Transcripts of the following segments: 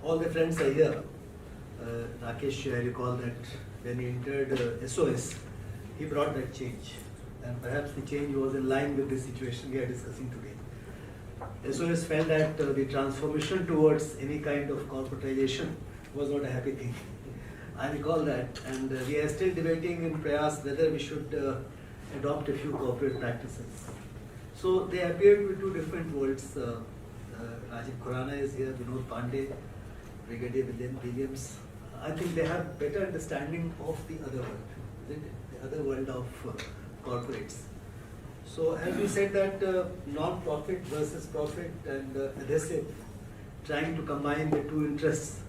all the friends are here. Rakesh, I recall that when he entered SOS, he brought that change. And perhaps the change was in line with the situation we are discussing today. SOS felt that the transformation towards any kind of corporatization was not a happy thing. I recall that, and we are still debating in Prayas whether we should adopt a few corporate practices. So they appear to be two different worlds. Rajiv Khurana is here, Vinod Pandey, Brigadier Williams. I think they have better understanding of the other world, isn't it? The other world of corporates. So as we said that non-profit versus profit and adhesive, trying to combine the two interests,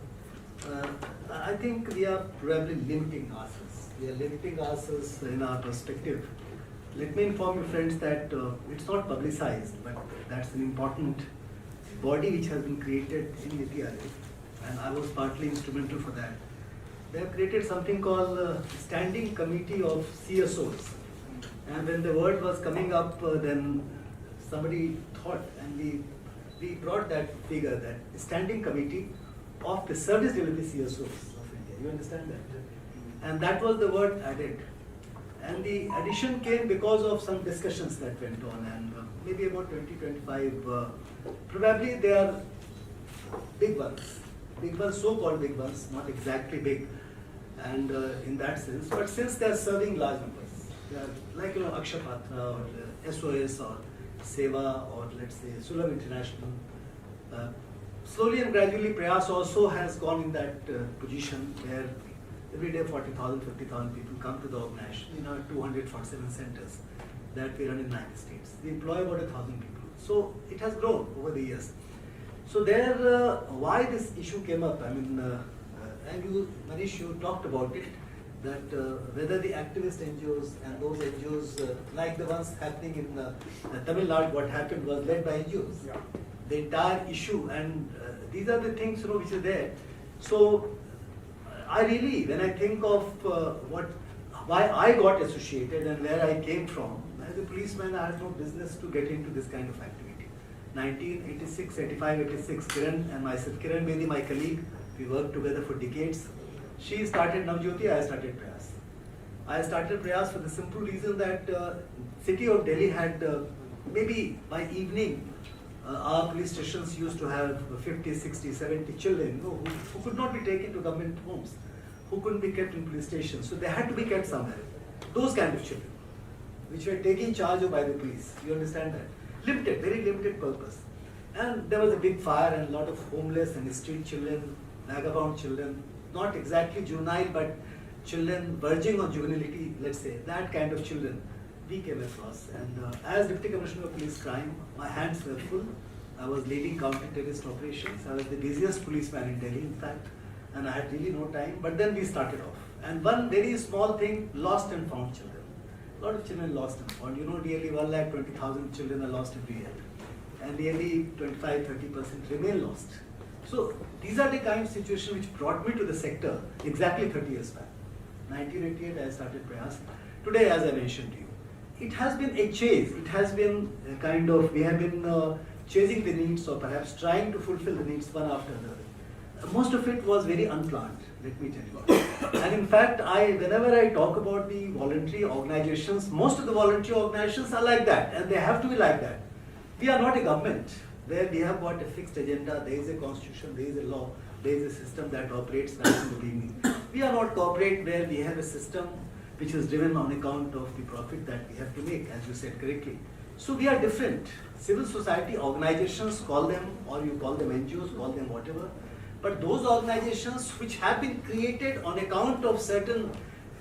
I think we are probably limiting ourselves. We are limiting ourselves in our perspective. Let me inform you friends that it's not publicized, but that's an important body which has been created in NITI Aayog, and I was partly instrumental for that. They have created something called Standing Committee of CSOs. And when the word was coming up, then somebody thought, and we brought that figure, that Standing Committee of the Service Delivery CSOs of India. You understand that? And that was the word added. And the addition came because of some discussions that went on, and maybe about 20-25, probably they are big ones, so-called big ones, not exactly big, and in that sense, but since they are serving large numbers, they are like Akshapatra or SOS or Seva or let's say Sulam International. Slowly and gradually, Prayas also has gone in that position where every day 40,000, 50,000 people come to the organization in our 247 centers that we run in 90 states. We employ about 1,000 people. So it has grown over the years. So there, why this issue came up, I mean, and you, Manish, you talked about it, that whether the activist NGOs and those NGOs, like the ones happening in Tamil Nadu, what happened was led by NGOs. Yeah. The entire issue, and these are the things which are there. So I really, when I think of why I got associated and where I came from, as a policeman, I had no business to get into this kind of activity. 1986, 85, 86, Kiran and myself, Kiran Bedi, my colleague, we worked together for decades. She started Navjyoti, I started Prayas. I started Prayas for the simple reason that city of Delhi had, maybe by evening, our police stations used to have 50, 60, 70 children who could not be taken to government homes, who couldn't be kept in police stations. So they had to be kept somewhere. Those kind of children, which were taken charge of by the police. You understand that? Limited, very limited purpose. And there was a big fire and a lot of homeless and street children, vagabond children, not exactly juvenile, but children verging on juvenility, let's say, that kind of children we came across. And as Deputy Commissioner of Police Crime, my hands were full. I was leading counter-terrorist operations. I was the busiest policeman in Delhi, in fact, and I had really no time. But then we started off. And one very small thing, lost and found children. A lot of children lost and found. Nearly 120,000 children are lost every year. And nearly 25-30% remain lost. So these are the kind of situations which brought me to the sector exactly 30 years back. 1988, I started Prayas. Today, as I mentioned to you, it has been a chase. It has been a kind of, we have been chasing the needs or perhaps trying to fulfill the needs one after another. Most of it was very unplanned, let me tell you. And in fact, whenever I talk about the voluntary organizations, most of the voluntary organizations are like that, and they have to be like that. We are not a government where we have got a fixed agenda, there is a constitution, there is a law, there is a system that operates night and evening. We are not corporate where we have a system which is driven on account of the profit that we have to make, as you said correctly. So we are different. Civil society organizations, call them, or you call them NGOs, call them whatever, but those organizations which have been created on account of certain,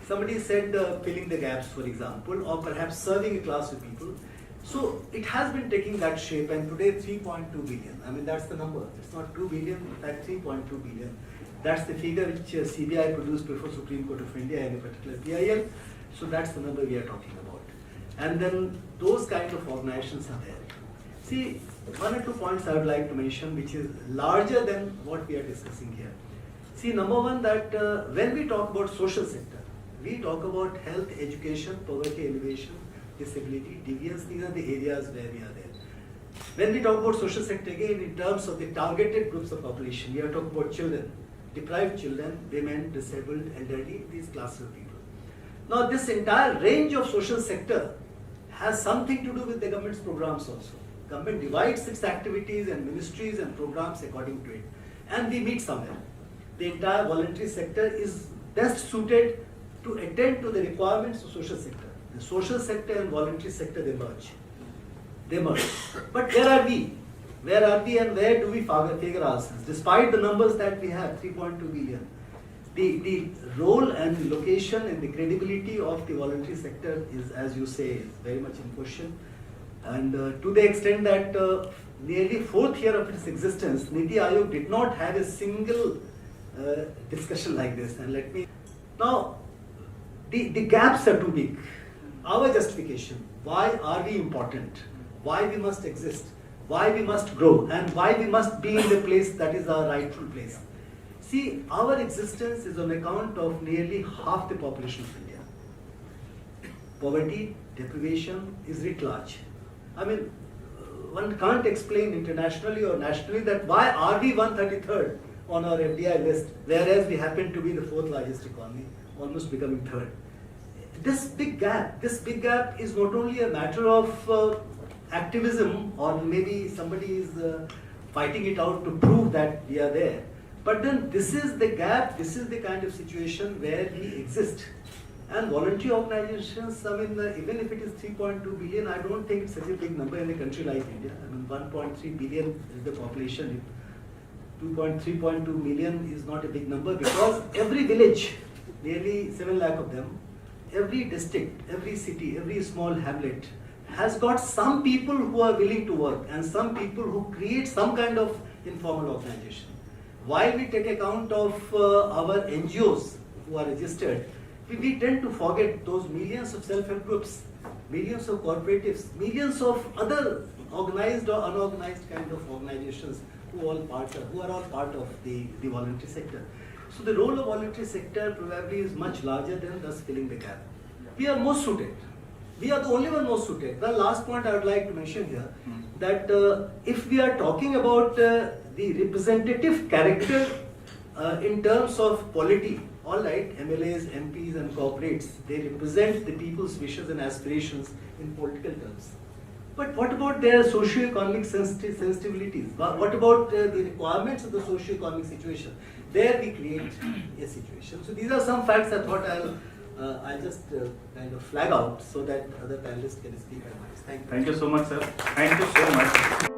somebody said filling the gaps, for example, or perhaps serving a class of people. So it has been taking that shape, and today 3.2 billion. I mean, that's the number. It's not 2 billion, in fact 3.2 billion. That's the figure which CBI produced before Supreme Court of India in a particular PIL. So that's the number we are talking about. And then those kind of organizations are there. See, one or two points I would like to mention which is larger than what we are discussing here. See, number one, that when we talk about social sector, we talk about health, education, poverty, elevation, disability, deviance. These are the areas where we are there. When we talk about social sector, again, in terms of the targeted groups of population, we are talking about children, deprived children, women, disabled, elderly, these classes of people. Now, this entire range of social sector has something to do with the government's programs also. Government divides its activities and ministries and programs according to it. And we meet somewhere. The entire voluntary sector is best suited to attend to the requirements of social sector. The social sector and voluntary sector, they merge. They merge. But where are we? Where are we and where do we figure ourselves? Despite the numbers that we have, 3.2 billion, the role and the location and the credibility of the voluntary sector is, as you say, is very much in question. And to the extent that nearly fourth year of its existence, Niti Aayog did not have a single discussion like this. And let me now, the gaps are too big. Our justification, why are we important? Why we must exist? Why we must grow? And why we must be in the place that is our rightful place? See, our existence is on account of nearly half the population of India. Poverty, deprivation is writ large. I mean, one can't explain internationally or nationally that why are we 133rd on our FDI list, whereas we happen to be the fourth largest economy, almost becoming third. This big gap is not only a matter of activism, or maybe somebody is fighting it out to prove that we are there. But then this is the gap, this is the kind of situation where we exist. And voluntary organizations, I mean, even if it is 3.2 billion, I don't think it's such a big number in a country like India. I mean, 1.3 billion is the population. 3.2 million is not a big number because every village, nearly 7 lakh of them, every district, every city, every small hamlet has got some people who are willing to work and some people who create some kind of informal organization. While we take account of our NGOs who are registered, we tend to forget those millions of self-help groups, millions of cooperatives, millions of other organized or unorganized kind of organizations who are all part of the voluntary sector. So the role of voluntary sector probably is much larger than thus filling the gap. We are most suited. We are the only one most suited. The last point I would like to mention here, that if we are talking about the representative character in terms of polity, all right, MLAs, MPs and corporates, they represent the people's wishes and aspirations in political terms. But what about their socio-economic sensitivities? What about the requirements of the socio-economic situation? There we create a situation. So these are some facts I thought I'll just kind of flag out so that other panelists can speak. Thank you. Thank you so much, sir. Thank you so much.